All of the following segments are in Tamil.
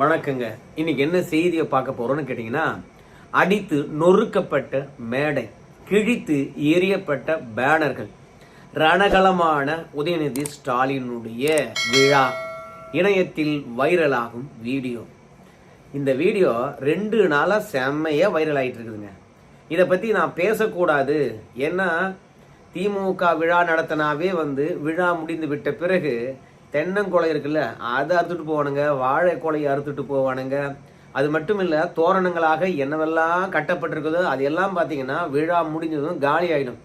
வணக்கங்க. இன்னைக்கு என்ன செய்தியை பார்க்க போறோம்னு கேட்டீங்கன்னா, அடித்து நொறுக்கப்பட்ட மேடை, கிழித்து எரியப்பட்ட பேனர்கள், ரணகலமான உதயநிதி ஸ்டாலினுடைய விழா, இணையத்தில் வைரலாகும் வீடியோ. இந்த வீடியோ 2 நாளா செம்மையா வைரல் ஆயிட்டு இருக்குதுங்க. இதை பத்தி நான் பேசக்கூடாது, ஏன்னா திமுக விழா நடத்தினாவே விழா முடிந்து விட்ட பிறகு தென்னங்கொலை இருக்குல்ல, அதை அறுத்துட்டு போவானுங்க, வாழை கொலையை அறுத்துட்டு போவானுங்க. அது மட்டும் இல்லை, தோரணங்களாக என்னவெல்லாம் கட்டப்பட்டிருக்குதோ அது எல்லாம் பார்த்தீங்கன்னா விழா முடிஞ்சதும் காலி ஆகிடும்.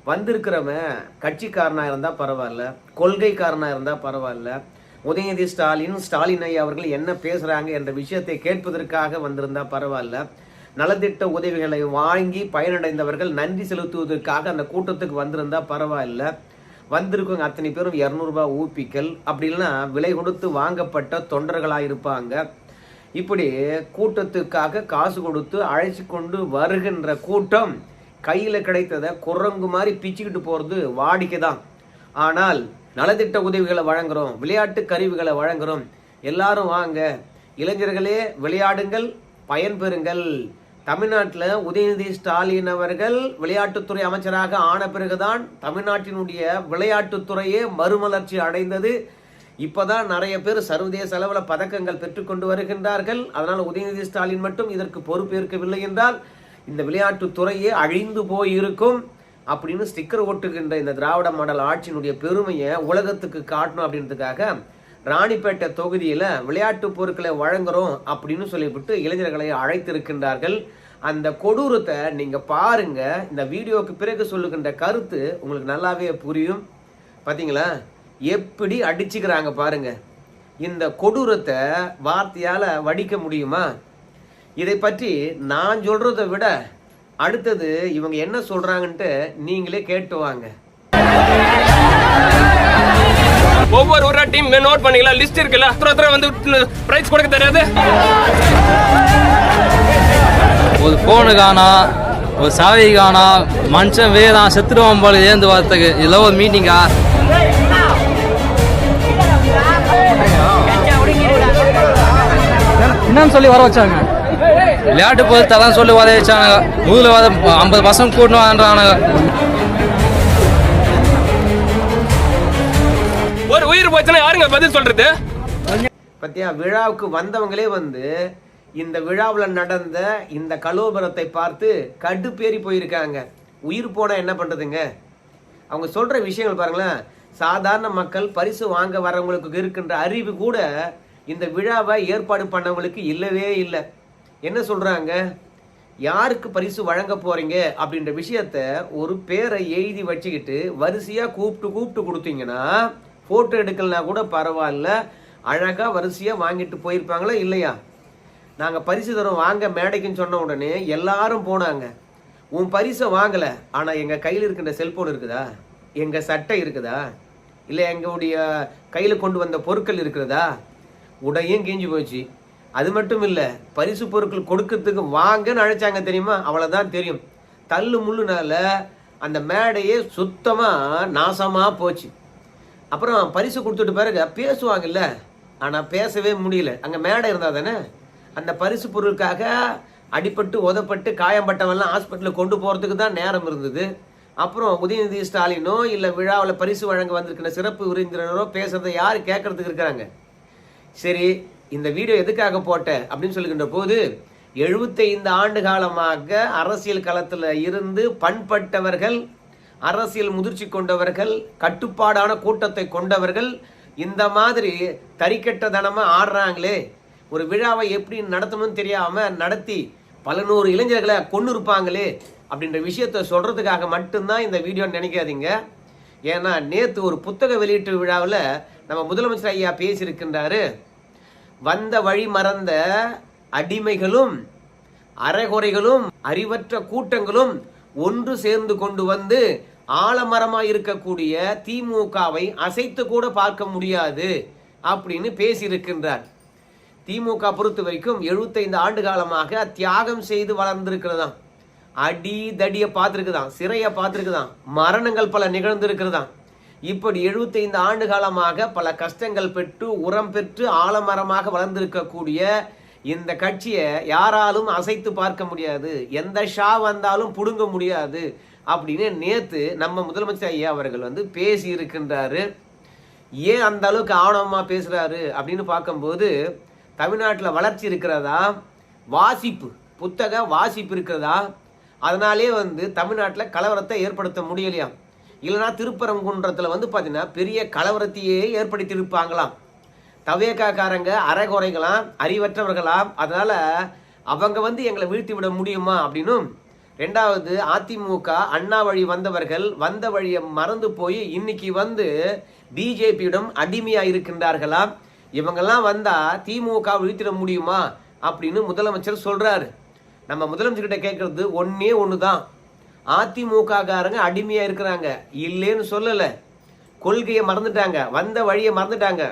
வந்திருக்கிறவன் கட்சிக்காரனாக இருந்தால் பரவாயில்ல, கொள்கைக்காரனாக இருந்தால் பரவாயில்ல, உதயநிதி ஸ்டாலின் ஐயா அவர்கள் என்ன பேசுகிறாங்க என்ற விஷயத்தை கேட்பதற்காக வந்திருந்தா பரவாயில்ல, நலத்திட்ட உதவிகளை வாங்கி பயனடைந்தவர்கள் நன்றி செலுத்துவதற்காக அந்த கூட்டத்துக்கு வந்திருந்தா பரவாயில்ல. வந்திருக்கவங்க அத்தனை பேரும் 200 ரூபாய் ஊப்பிக்கல் அப்படின்னா விலை கொடுத்து வாங்கப்பட்ட தொண்டர்களாக இருப்பாங்க. இப்படி கூட்டத்துக்காக காசு கொடுத்து அழைச்சி கொண்டு வருகின்ற கூட்டம் கையில் கிடைத்ததை குரங்கு மாதிரி பிச்சுக்கிட்டு போகிறது வாடிக்கை தான். ஆனால் நலத்திட்ட உதவிகளை வழங்குறோம், விளையாட்டு கருவிகளை வழங்குறோம், எல்லாரும் வாங்க, இளைஞர்களே விளையாடுங்கள், பயன்பெறுங்கள். தமிழ்நாட்டில் உதயநிதி ஸ்டாலின் அவர்கள் விளையாட்டுத்துறை அமைச்சராக ஆன பிறகுதான் தமிழ்நாட்டினுடைய விளையாட்டுத்துறையே மறுமலர்ச்சி அடைந்தது. இப்போதான் நிறைய பேர் சர்வதேச அளவில் பதக்கங்கள் பெற்றுக்கொண்டு வருகின்றார்கள். அதனால் உதயநிதி ஸ்டாலின் மட்டும் இதற்கு பொறுப்பேற்கவில்லை என்றால் இந்த விளையாட்டுத்துறையே அழிந்து போயிருக்கும் அப்படின்னு ஸ்டிக்கர் ஒட்டுகின்ற இந்த திராவிட மாடல் ஆட்சியினுடைய பெருமையை உலகத்துக்கு காட்டணும் அப்படின்றதுக்காக ராணிப்பேட்டை தொகுதியில் விளையாட்டு பொருட்களை வழங்குறோம் அப்படின்னு சொல்லிவிட்டு இளைஞர்களை அழைத்திருக்கின்றார்கள். அந்த கொடூரத்தை நீங்க பாருங்க. இந்த வீடியோக்கு பிறகு சொல்லுகின்ற கருத்து உங்களுக்கு நல்லாவே புரியும். பாத்தீங்களா எப்படி அடிச்சுக்கிறாங்க பாருங்க. இந்த கொடூரத்தை வார்த்தையால வடிக்க முடியுமா? இதை பற்றி நான் சொல்றதை விட அடுத்தது இவங்க என்ன சொல்றாங்கன்ட்டு நீங்களே கேட்டு வாங்க. ஒவ்வொரு ஒரு டீம் நோட் பண்ணிக்கலாம், லிஸ்ட் இருக்குல்ல, பிரைஸ் கொடுக்க தெரியாது. ஒரு போனு காணா, ஒரு சாவி காணா, மனுஷன் வேறான் செத்துருவான் போல ஏந்து வார்த்தைக்கு இதெல்லாம் ஒரு மீட்டிங்கா? என்னன்னு சொல்லி வர வச்சாங்க? விளையாட்டு பொறுத்து அதான் சொல்லி வர வச்சாங்க. முதல்ல 50% கூட்டணும்ன்றானுங்க. ஒரு உயிர் போச்சுன்னா யாருங்க பதில் சொல்றது? பத்தியா, விழாவுக்கு வந்தவங்களே இந்த விழாவில் நடந்த இந்த கலோபரத்தை பார்த்து கடுப்பேறி போயிருக்காங்க. உயிர் போனா என்ன பண்றதுங்க? அவங்க சொல்ற விஷயங்கள் பாருங்களேன். சாதாரண மக்கள் பரிசு வாங்க வரவங்களுக்கு இருக்கின்ற அறிவு கூட இந்த விழாவை ஏற்பாடு பண்ணவங்களுக்கு இல்லவே இல்லை. என்ன சொல்றாங்க? யாருக்கு பரிசு வழங்க போறீங்க அப்படின்ற விஷயத்த ஒரு பேரை எழுதி வச்சுக்கிட்டு வரிசையா கூப்பிட்டு கொடுத்தீங்கன்னா, போட்டோ எடுக்கலனா கூட பரவாயில்ல, அழகா வரிசையா வாங்கிட்டு போயிருப்பாங்களா இல்லையா? நாங்கள் பரிசு தரோம் வாங்க மேடைக்குன்னு சொன்ன உடனே எல்லாரும் போனாங்க. உன் பரிசை வாங்கலை, ஆனால் எங்கள் கையில் இருக்கின்ற செல்போன் இருக்குதா, எங்கள் சட்டை இருக்குதா, இல்லை எங்களுடைய கையில் கொண்டு வந்த பொருட்கள் இருக்கிறதா? உடையும் கிஞ்சி போச்சு. அது மட்டும் இல்லை, பரிசு பொருட்கள் கொடுக்கறதுக்கு வாங்கன்னு அழைச்சாங்க தெரியுமா? அவ்வளோதான் தெரியும். தள்ளு முள்ளுனால அந்த மேடையே சுத்தமாக நாசமாக போச்சு. அப்புறம் பரிசு கொடுத்துட்டு பிறகு பேசுவாங்கல்ல, ஆனால் பேசவே முடியல. அங்கே மேடை இருந்தால் தானே அந்த பரிசு பொருளுக்காக அடிப்பட்டு உதப்பட்டு காயம்பட்டவெல்லாம் ஹாஸ்பிட்டலில் கொண்டு போகிறதுக்கு தான் நேரம் இருந்தது. அப்புறம் உதயநிதி ஸ்டாலினோ இல்லை விழாவில் பரிசு வழங்க வந்திருக்கிற சிறப்பு விருந்தினரோ பேசுறதை யார் கேட்கறதுக்கு இருக்கிறாங்க? சரி, இந்த வீடியோ எதுக்காக போட்ட அப்படின்னு சொல்லுகின்ற போது 75 ஆண்டு காலமாக அரசியல் களத்தில் இருந்து பண்பட்டவர்கள், அரசியல் முதிர்ச்சி கொண்டவர்கள், கட்டுப்பாடான கூட்டத்தை கொண்டவர்கள் இந்த மாதிரி தரிக்கட்டதனமா ஆடுறாங்களே, ஒரு விழாவை எப்படி நடத்தணும்னு தெரியாம நடத்தி பல 100 இளைஞர்களை கொண்டு இருப்பாங்களே அப்படின்ற விஷயத்த சொல்றதுக்காக மட்டும்தான் இந்த வீடியோ நினைக்காதீங்க. ஏன்னா நேற்று ஒரு புத்தக வெளியீட்டு விழாவில் நம்ம முதலமைச்சர் ஐயா பேசியிருக்கின்றாரு. வந்த வழி மறந்த அடிமைகளும் அரைகுறைகளும் அறிவற்ற கூட்டங்களும் ஒன்று சேர்ந்து கொண்டு ஆலமரமாக இருக்கக்கூடிய திமுகவை அசைத்து கூட பார்க்க முடியாது அப்படின்னு பேசியிருக்கின்றார். திமுக பொறுத்த வரைக்கும் 75 ஆண்டு காலமாக தியாகம் செய்து வளர்ந்திருக்கிறதாம். அடி தடியை பார்த்துருக்குதான், சிறையை பார்த்துருக்குதான், மரணங்கள் பல நிகழ்ந்திருக்கிறதாம். இப்படி 75 ஆண்டு காலமாக பல கஷ்டங்கள் பெற்று உரம் பெற்று ஆலமரமாக வளர்ந்திருக்கக்கூடிய இந்த கட்சியை யாராலும் அசைத்து பார்க்க முடியாது, எந்த ஷா வந்தாலும் புடுங்க முடியாது அப்படின்னு நேத்து நம்ம முதலமைச்சர் ஐயா அவர்கள் பேசி இருக்கின்றாரு. ஏன் அந்த அளவுக்கு ஆணவமா பேசுறாரு அப்படின்னு பார்க்கும்போது, தமிழ்நாட்டில் வளர்ச்சி இருக்கிறதா, வாசிப்பு புத்தக வாசிப்பு இருக்கிறதா, அதனாலே தமிழ்நாட்டில் கலவரத்தை ஏற்படுத்த முடியலையாம். இல்லைனா திருப்பரங்குன்றத்தில் பார்த்தீங்கன்னா பெரிய கலவரத்தையே ஏற்படுத்தி இருப்பாங்களாம். தவேக்காரங்க அரைகுறைகளாம், அறிவற்றவர்களாம். அதனால அவங்க எங்களை வீழ்த்தி விட முடியுமா அப்படின்னும், ரெண்டாவது அதிமுக அண்ணா வழி வந்தவர்கள் வந்த வழியை மறந்து போய் இன்னைக்கு பிஜேபியிடம் அடிமையா இருக்கின்றார்களாம். இவங்கெல்லாம் வந்தா திமுக வீழ்த்திட முடியுமா அப்படின்னு முதலமைச்சர் சொல்றாரு. நம்ம முதலமைச்சர் கிட்ட கேட்கறது ஒன்னே ஒண்ணுதான், அதிமுக காரங்க அடிமையா இருக்கிறாங்க இல்லேன்னு சொல்லல, கொள்கையை மறந்துட்டாங்க, வந்த வழியை மறந்துட்டாங்க.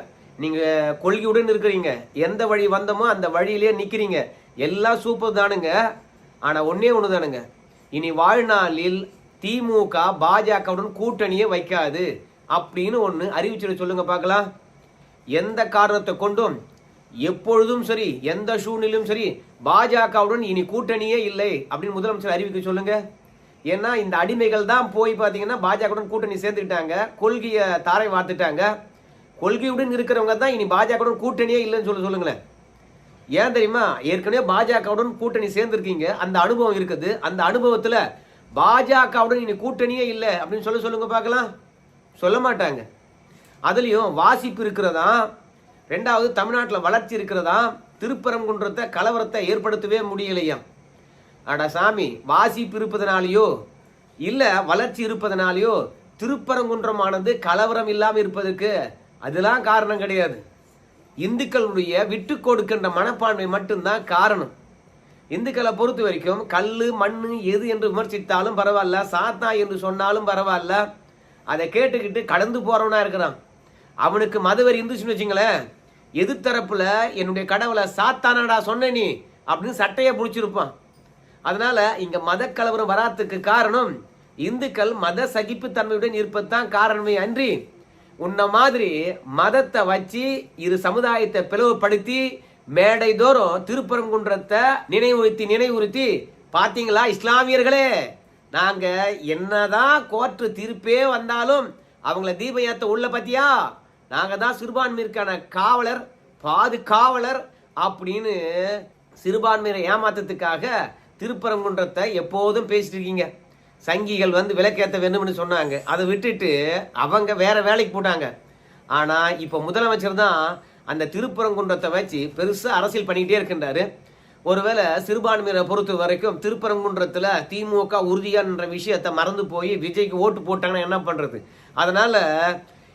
நீங்க கொள்கையுடன் இருக்கிறீங்க, எந்த வழி வந்தமோ அந்த வழியிலே நிக்கிறீங்க, எல்லாம் சூப்பர் தானுங்க. ஆனா ஒன்னே ஒண்ணு தானுங்க, இனி வாழ்நாளில் திமுக பாஜகவுடன் கூட்டணியே வைக்காது அப்படின்னு ஒண்ணு அறிவிச்சு சொல்லுங்க பார்க்கலாம். எந்த காரணத்தை கொண்டும் எப்பொழுதும் சரி, எந்த சூழ்நிலையும் சரி, பாஜகவுடன் இனி கூட்டணியே இல்லை அப்படின்னு முதலமைச்சர் அறிவிக்க சொல்லுங்க. ஏன்னா இந்த அடிமைகள் தான் போய் பார்த்தீங்கன்னா பாஜகவுடன் கூட்டணி சேர்ந்துக்கிட்டாங்க, கொள்கையை தாரை வார்த்துட்டாங்க. கொள்கையுடன் இருக்கிறவங்க தான் இனி பாஜகவுடன் கூட்டணியே இல்லைன்னு சொல்லுங்களேன். ஏன் தெரியுமா? ஏற்கனவே பாஜகவுடன் கூட்டணி சேர்ந்துருக்கீங்க, அந்த அனுபவம் இருக்குது. அந்த அனுபவத்தில் பாஜகவுடன் இனி கூட்டணியே இல்லை அப்படின்னு சொல்லுங்க பார்க்கலாம். சொல்ல மாட்டாங்க. அதுலேயும் வாசிப்பு இருக்கிறதா, ரெண்டாவது தமிழ்நாட்டில் வளர்ச்சி இருக்கிறதா, திருப்பரங்குன்றத்தை கலவரத்தை ஏற்படுத்தவே முடியலையா. அட சாமி, வாசிப்பு இருப்பதனாலேயோ இல்லை வளர்ச்சி இருப்பதனாலேயோ திருப்பரங்குன்றமானது கலவரம் இல்லாமல் இருப்பதற்கு அதெல்லாம் காரணம் கிடையாது. இந்துக்களுடைய விட்டு கொடுக்கின்ற மனப்பான்மை மட்டும்தான் காரணம். இந்துக்களை பொறுத்த வரைக்கும் கல் மண் எது என்று விமர்சித்தாலும் பரவாயில்ல, சாத்தா என்று சொன்னாலும் பரவாயில்ல, அதை கேட்டுக்கிட்டு கடந்து போறவனா இருக்கிறான். அவனுக்கு மதவெறி இருந்துச்சுன்னு வச்சுங்களேன், எதிர்த்தரப்புல என்னுடைய கடவுளை சாத்தானடா சொன்ன நீ அப்படின்னு சட்டையை பிடிச்சிருப்பான். அதனால இங்க மத கலவரம் வராதுக்கு காரணம் இந்துக்கள் மத சகிப்பு தன்மையுடன் இருப்பதுதான் காரணமே அன்றி, உன்ன மாதிரி மதத்தை வச்சு இரு சமுதாயத்தை பிளவுபடுத்தி மேடை தோறும் திருப்பரங்குன்றத்தை நினைவுறுத்தி பாத்தீங்களா இஸ்லாமியர்களே, நாங்க என்னதான் கோர்ட்டு தீர்ப்பே வந்தாலும் அவங்கள தீப ஏத்த உள்ள பத்தியா, நாங்க தான் சிறுபான்மையிற்கான காவலர் பாதுகாவலர் அப்படின்னு சிறுபான்மையை ஏமாத்தத்துக்காக திருப்பரங்குன்றத்தை எப்போதும் பேசிட்டு இருக்கீங்க. சங்கிகள் விளக்கேற்ற வேண்டும்னு சொன்னாங்க, அதை விட்டுட்டு அவங்க வேற வேலைக்கு போட்டாங்க. ஆனா இப்ப முதலமைச்சர் தான் அந்த திருப்பரங்குன்றத்தை வச்சு பெருசா அரசியல் பண்ணிக்கிட்டே இருக்கின்றாரு. ஒருவேளை சிறுபான்மையினரை பொறுத்த வரைக்கும் திருப்பரங்குன்றத்துல திமுக உறுதியான்ற விஷயத்தை மறந்து போய் விஜய்க்கு ஓட்டு போட்டாங்கன்னா என்ன பண்றது? அதனால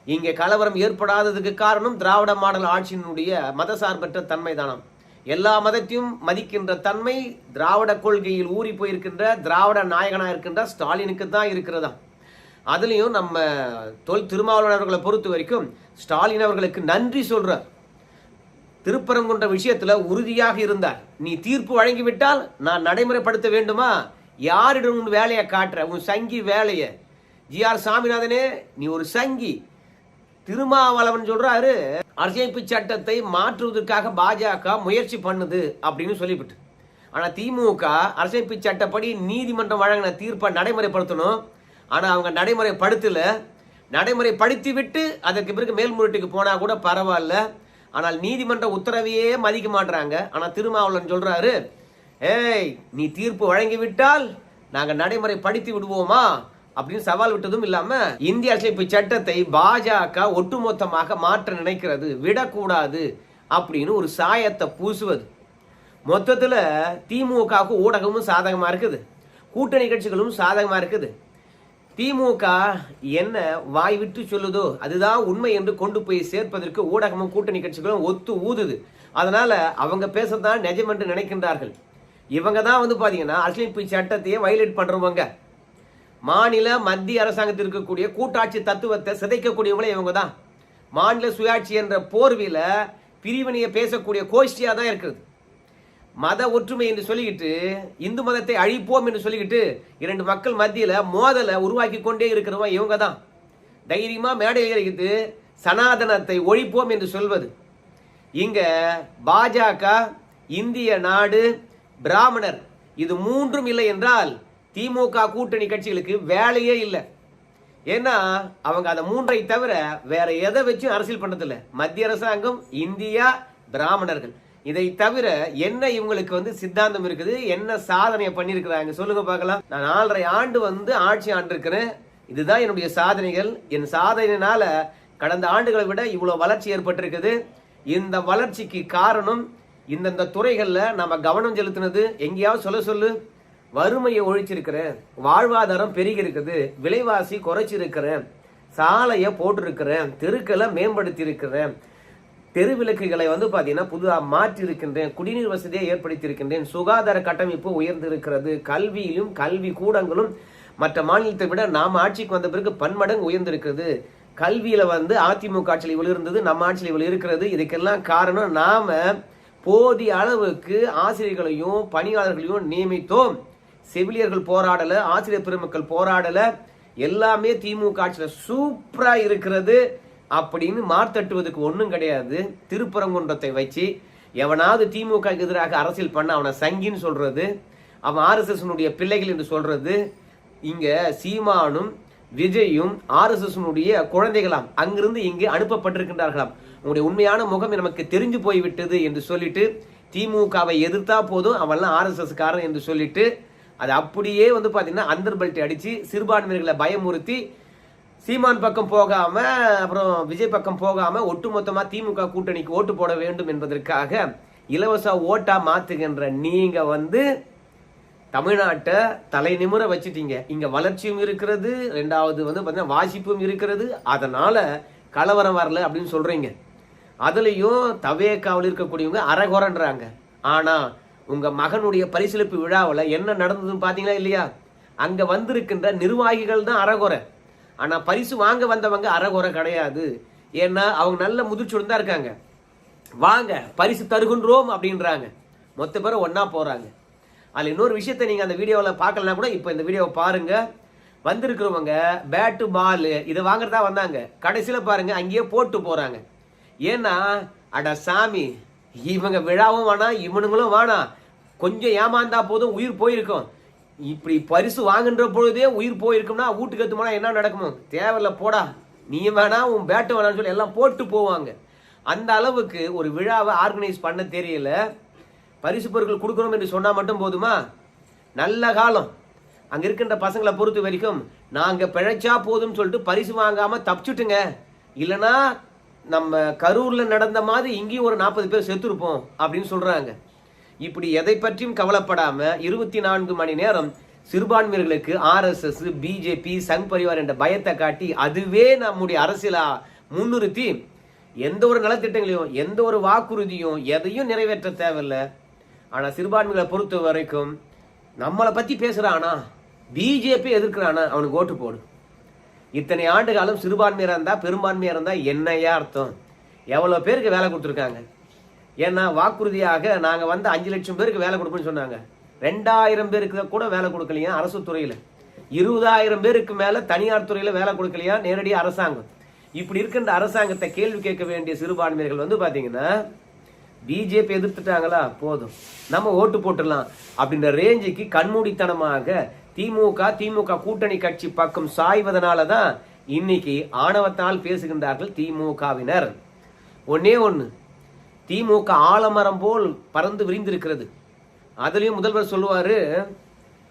இங்க கலவரம் ஏற்படாததுக்கு காரணம் திராவிட மாடல் ஆட்சியினுடைய மதசார்பற்ற தன்மை தானாம். எல்லா மதத்தையும் மதிக்கின்ற தன்மை திராவிட கொள்கையில் ஊறி போயிருக்கின்ற திராவிட நாயகனா இருக்கின்ற ஸ்டாலினுக்கு தான் இருக்கிறதா. அதுலயும் நம்ம திருமாவளவன் அவர்களை பொறுத்த வரைக்கும் ஸ்டாலின் அவர்களுக்கு நன்றி சொல்றார். திருப்பரங்குன்ற விஷயத்துல உறுதியாக இருந்தார். நீ தீர்ப்பு வழங்கிவிட்டால் நான் நடைமுறைப்படுத்த வேண்டுமா? யாரிடம் உன் வேலையை காட்டுற, உன் சங்கி வேலைய? ஜி.ஆர். சாமிநாதனே, நீ ஒரு சங்கி. திருமாவளவன் சொல்றாரு, அரசியலமைப்பு சட்டத்தை மாற்றுவதற்காக பாஜக முயற்சி பண்ணுது அப்படின்னு சொல்லிவிட்டு. ஆனா திமுக அரசியலமைப்பு சட்டப்படி நீதிமன்றம் வழங்கின தீர்ப்பை நடைமுறைப்படுத்தணும். ஆனா அவங்க நடைமுறைப்படுத்தல. நடைமுறைப்படுத்தி விட்டு அதற்கு பிறகு மேல்முறையீட்டுக்கு போனா கூட பரவாயில்ல. ஆனால் நீதிமன்ற உத்தரவையே மதிக்க மாட்டாங்க. ஆனா திருமாவளவன் சொல்றாரு, ஏய் நீ தீர்ப்பு வழங்கிவிட்டால் நாங்க நடைமுறைப்படுத்தி விடுவோமா அப்படின்னு சவால் விட்டதும் இல்லாம இந்திய அரசியலமைப்பு சட்டத்தை பாஜக ஒட்டுமொத்தமாக மாற்ற நினைக்கிறது, விடக்கூடாது அப்படின்னு ஒரு சாயத்தை பூசுவது. மொத்தத்துல திமுகவுக்கு ஊடகமும் சாதகமா இருக்குது, கூட்டணி கட்சிகளும் சாதகமா இருக்குது. திமுக என்ன வாய் விட்டு சொல்லுதோ அதுதான் உண்மை என்று கொண்டு போய் சேர்ப்பதற்கு ஊடகமும் கூட்டணி கட்சிகளும் ஒத்து ஊதுது. அதனால அவங்க பேசத்தான் நிஜம் என்று நினைக்கின்றார்கள். இவங்க தான் பாத்தீங்கன்னா அரசியலமைப்பு சட்டத்தையே வயலேட் பண்றவங்க. மாநில மத்திய அரசாங்கத்தில் இருக்கக்கூடிய கூட்டாட்சி தத்துவத்தை சிதைக்கக்கூடியவங்களே இவங்க தான். மாநில சுயாட்சி என்ற போர்வையில பிரிவினையை பேசக்கூடிய கோஷ்டியா தான் இருக்குது. மத ஒற்றுமை என்று சொல்லிக்கிட்டு இந்து மதத்தை அழிப்போம் என்று சொல்லிக்கிட்டு இரண்டு மக்கள் மத்தியில மோதலை உருவாக்கி கொண்டே இருக்கிறவங்க இவங்க தான். தைரியமா மேடையில் இருக்குது சனாதனத்தை ஒழிப்போம் என்று சொல்வது. இங்க பாஜக, இந்திய நாடு, பிராமணர் இது மூன்றும் இல்லை என்றால் திமுக கூட்டணி கட்சிகளுக்கு வேலையே இல்லை. ஏன்னா அவங்க அந்த மூன்றை தவிர வேற எதை வச்சும் அரசியல் பண்றதில்ல. மத்திய அரசாங்கம், இந்தியா, பிராமணர்கள் இதை தவிர என்ன இவங்களுக்கு சித்தாந்தம் இருக்குது, என்ன சாதனையை பண்ணிருக்கிறாங்க சொல்லுங்க பார்க்கலாம். நான் 4.5 ஆண்டு ஆட்சி ஆண்டு இருக்கிறேன். இதுதான் என்னுடைய சாதனைகள். என் சாதனையினால கடந்த ஆண்டுகளை விட இவ்வளவு வளர்ச்சி ஏற்பட்டிருக்குது. இந்த வளர்ச்சிக்கு காரணம் இந்தந்த துறைகள்ல நம்ம கவனம் செலுத்தினது. எங்கேயாவது சொல்லு. வறுமையை ஒழிச்சிருக்கிறேன், வாழ்வாதாரம் பெருகி இருக்குது, விலைவாசி குறைச்சிருக்கிறேன், சாலையை போட்டிருக்கிறேன், தெருக்களை மேம்படுத்தி இருக்கிறேன், தெருவிளக்குகளை பாத்தீங்கன்னா புதுதாக மாற்றி இருக்கின்றேன், குடிநீர் வசதியை ஏற்படுத்தி இருக்கின்றேன், சுகாதார கட்டமைப்பு உயர்ந்து இருக்கிறது, கல்வியிலும் கல்வி கூடங்களும் மற்ற மாநிலத்தை விட நாம ஆட்சிக்கு வந்த பிறகு பன்மடங்கு உயர்ந்திருக்கிறது. கல்வியில அதிமுக ஆட்சியில் இவ்வளவு இருந்தது, நம்ம ஆட்சியில் இவ்வளவு இருக்கிறது. இதுக்கெல்லாம் காரணம் நாம போதிய அளவுக்கு ஆசிரியர்களையும் பணியாளர்களையும் நியமித்தோம். செவிலியர்கள் போராடல, ஆசிரியர் பெருமக்கள் போராடல, எல்லாமே திமுக ஆட்சியில சூப்பரா இருக்கிறது அப்படின்னு மார்த்தட்டுவதுக்கு ஒன்றும் கிடையாது. திருப்பரங்குன்றத்தை வச்சு எவனாவது திமுக எதிராக அரசியல் பண்ண அவனை சங்கின்னு சொல்றது, அவன் RSS பிள்ளைகள் என்று சொல்றது. இங்க சீமானும் விஜயும் RSS குழந்தைகளாம் அங்கிருந்து இங்கு அனுப்பப்பட்டிருக்கின்றார்களாம். உங்களுடைய உண்மையான முகம் நமக்கு தெரிஞ்சு போய்விட்டது என்று சொல்லிட்டு திமுகவை எதிர்த்தா போதும் அவன்லாம் RSS காரன் என்று சொல்லிட்டு அது அப்படியே பாத்தீங்கன்னா அந்தர் பெல்ட் அடிச்சு சிறுபான்மையினர்களை பயமுறுத்தி சீமான் பக்கம் போகாம அப்புறம் விஜய் பக்கம் போகாம ஒட்டுமொத்தமா திமுக கூட்டணிக்கு ஓட்டு போட வேண்டும் என்பதற்காக இலவச ஓட்டா மாத்துகின்ற நீங்க தமிழ்நாட்டை தலை நிமிர வச்சுட்டீங்க. இங்க வளர்ச்சியும் இருக்கிறது, ரெண்டாவது பாத்தீங்கன்னா வாசிப்பும் இருக்கிறது, அதனால கலவரம் வரல அப்படின்னு சொல்றீங்க. அதுலயும் தவேக்காவில் இருக்கக்கூடியவங்க அறகுறன்றாங்க. ஆனா உங்க மகனுடைய பரிசீலிப்பு விழாவில் என்ன நடந்ததுன்னு பாத்தீங்களா இல்லையா? அங்க வந்திருக்கின்ற நிர்வாகிகள் தான் அறகுறை. ஆனா பரிசு வாங்க வந்தவங்க அறகுறை கிடையாது. ஏன்னா அவங்க நல்ல முதிர்ச்சியுடன் தான் இருக்காங்க. வாங்க பரிசு தருகின்றோம் அப்படின்றாங்க. மொத்த பேரும் ஒன்னா போறாங்க. அதுல இன்னொரு விஷயத்தை நீங்க அந்த வீடியோவில் பார்க்கலாம் கூட இப்ப இந்த வீடியோவை பாருங்க. வந்திருக்கிறவங்க பேட்டு பால் இதை வாங்குறதா வந்தாங்க. கடைசியில பாருங்க அங்கேயே போட்டு போறாங்க. ஏன்னா அட சாமி, இவங்க விழாவும் வேணாம், இவனுங்களும் வேணாம், கொஞ்சம் ஏமாந்தா போதும் உயிர் போயிருக்கும். இப்படி பரிசு வாங்குன்ற பொழுதே உயிர் போயிருக்கும்னா வீட்டுக்கு எடுத்து போனா என்ன நடக்குமோ? தேவையில்ல போடா, நீ வேணா உன் பேட்டு வேணான்னு சொல்லி எல்லாம் போட்டு போவாங்க. அந்த அளவுக்கு ஒரு விழாவை ஆர்கனைஸ் பண்ண தெரியல. பரிசு பொருட்கள் கொடுக்கணும் என்று சொன்னா மட்டும் போதுமா? நல்ல காலம். அங்க இருக்கின்ற பசங்களை பொறுத்த வரைக்கும் நாங்க பிழைச்சா போதும் சொல்லிட்டு பரிசு வாங்காம தப்பிச்சுட்டுங்க. இல்லைன்னா நம்ம கரூர்ல நடந்த மாதிரி இங்கேயும் ஒரு 40 பேர் செத்துருப்போம் அப்படின்னு சொல்றாங்க. இப்படி எதை பற்றியும் கவலைப்படாம 24 மணி நேரம் சிறுபான்மையர்களுக்கு RSS, பிஜேபி, சங் பரிவார் என்ற பயத்தை காட்டி அதுவே நம்முடைய அரசியலா முன்னிறுத்தி எந்த ஒரு நலத்திட்டங்களையும் எந்த ஒரு வாக்குறுதியும் எதையும் நிறைவேற்ற தேவையில்லை. ஆனா சிறுபான்மைகளை பொறுத்த வரைக்கும் நம்மளை பத்தி பேசுறானா, பிஜேபி எதிர்க்கிறானா, அவனுக்கு ஓட்டு போடு. இத்தனை ஆண்டு காலம் சிறுபான்மையா இருந்தா பெரும்பான்மையா இருந்தா என்னையா அர்த்தம்? எவ்வளவு பேருக்கு வேலை கொடுத்துருக்காங்க. ஏன்னா வாக்குறுதியாக நாங்க 5 லட்சம் பேருக்கு வேலை கொடுப்போம்னு சொன்னாங்க. 2000 பேருக்கு கூட வேலை கொடுக்கலையா அரசு துறையில, 20,000 பேருக்கு மேல தனியார் துறையில வேலை கொடுக்கலையா நேரடி அரசாங்கம். இப்படி இருக்கின்ற அரசாங்கத்தை கேள்வி கேட்க வேண்டிய சிறுபான்மையர்கள் பாத்தீங்கன்னா பிஜேபி எதிர்த்துட்டாங்களா போதும் நம்ம ஓட்டு போட்டுடலாம் அப்படின்ற ரேஞ்சுக்கு கண்மூடித்தனமாக திமுக கூட்டணி கட்சி பக்கம் சாய்வதனாலதான் இன்னைக்கு ஆணவத்தால் பேசுகின்றார்கள் திமுகவினர். ஒன்னே ஒண்ணு, திமுக ஆலமரம் போல் பறந்து விரிந்திருக்கிறது. அதுலயும் முதல்வர் சொல்லுவாரு,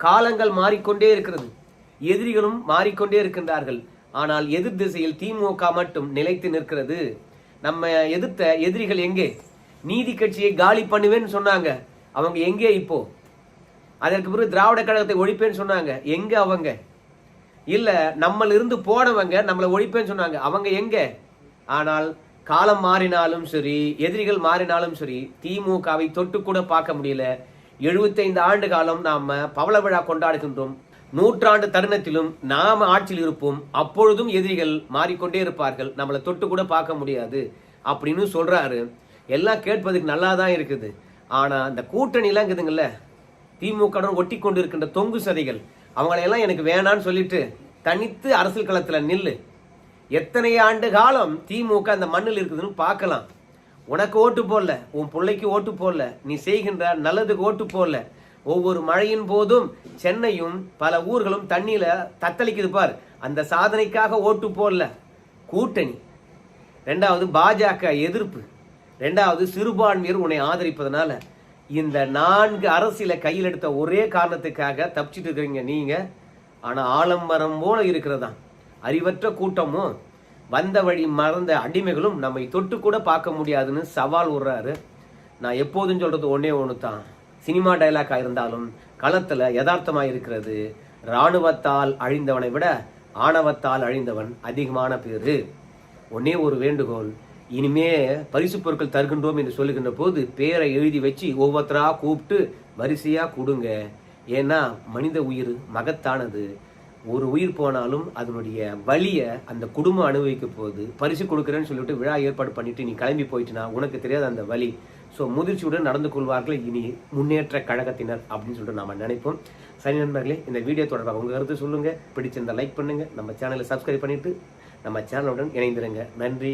காலங்கள் மாறிக்கொண்டே இருக்கிறது, எதிரிகளும் மாறிக்கொண்டே இருக்கின்றார்கள், ஆனால் எதிர் திசையில் திமுக மட்டும் நிலைத்து நிற்கிறது. நம்ம எதிர்த்த எதிரிகள் எங்கே? நீதி கட்சியை காலி பண்ணுவேன்னு சொன்னாங்க, அவங்க எங்கே இப்போ? அதற்கு பிறகு திராவிட கழகத்தை ஒழிப்பேன்னு சொன்னாங்க, எங்க அவங்க? இல்ல நம்மள இருந்து போனவங்க நம்மளை ஒழிப்பேன்னு சொன்னாங்க, அவங்க எங்க? ஆனால் காலம் மாறினாலும் சரி, எதிரிகள் மாறினாலும் சரி, திமுகவை தொட்டு கூட பார்க்க முடியல. 75 ஆண்டு காலம் நாம பவள விழா கொண்டாடுகின்றோம். 100 தருணத்திலும் நாம ஆட்சியில் இருப்போம். அப்பொழுதும் எதிரிகள் மாறிக்கொண்டே இருப்பார்கள், நம்மளை தொட்டு கூட பார்க்க முடியாது அப்படின்னு சொல்றாரு. எல்லாம் கேட்பதுக்கு நல்லா தான் இருக்குது. ஆனா அந்த கூட்டணி எல்லாம் இருக்குதுங்கல்ல, திமுக ஒட்டி கொண்டு இருக்கின்ற தொங்கு சதிகள், அவங்களையெல்லாம் எனக்கு வேணான்னு சொல்லிட்டு தனித்து அரசியல் களத்துல நில்லு. எத்தனை ஆண்டு காலம் திமுக அந்த மண்ணில் இருக்குதுன்னு பார்க்கலாம். உனக்கு ஓட்டு போடல, உன் பிள்ளைக்கு ஓட்டு போடல, நீ செய்கின்ற நல்லதுக்கு ஓட்டு போடல. ஒவ்வொரு மழையின் போதும் சென்னையும் பல ஊர்களும் தண்ணியில தத்தளிக்குது பார், அந்த சாதனைக்காக ஓட்டு போடல. கூட்டணி, ரெண்டாவது பாஜக எதிர்ப்பு, ரெண்டாவது சிறுபான்மையர் உன்னை ஆதரிப்பதனால, இந்த 4 அரசியலை கையில் எடுத்த ஒரே காரணத்துக்காக தப்பிச்சிட்டு இருக்கிறீங்க நீங்க. ஆனா ஆலம்பரம் போல இருக்கிறதா அறிவற்ற கூட்டமும் வந்த வழி மறந்த அடிமைகளும் நம்மை தொட்டு கூட பார்க்க முடியாதுன்னு சவால் விடுறாரு. நான் எப்போதும் சொல்றது ஒன்னே ஒன்று தான், சினிமா டைலாக்கா இருந்தாலும் களத்துல யதார்த்தமா இருக்கிறது. இராணுவத்தால் அழிந்தவனை விட ஆணவத்தால் அழிந்தவன் அதிகமான பேரு. ஒன்னே ஒரு வேண்டுகோள், இனிமே பரிசு பொருட்கள் தருகின்றோம் என்று சொல்லுகின்ற போது பேரை எழுதி வச்சு ஒவ்வொருத்தரா கூப்பிட்டு வரிசையா கொடுங்க. ஏன்னா மனித உயிர் மகத்தானது. ஒரு உயிர் போனாலும் அதனுடைய வலிய அந்த குடும்பம் அனுபவிக்க போகுது. பரிசு கொடுக்குறேன்னு சொல்லிட்டு விழா ஏற்பாடு பண்ணிட்டு நீ கிளம்பி போயிட்டுனா உனக்கு தெரியாது அந்த வலி. ஸோ முதிர்ச்சியுடன் நடந்து கொள்வார்கள் இனி முன்னேற்ற கழகத்தினர் அப்படின்னு சொல்லிட்டு நாம நினைப்போம். சரி நண்பர்களே, இந்த வீடியோ தொடர்பாக உங்க கருத்து சொல்லுங்க. பிடிச்சிருந்தா லைக் பண்ணுங்க, நம்ம சேனலை சப்ஸ்கிரைப் பண்ணிட்டு நம்ம சேனலுடன் இணைந்திருங்க. நன்றி.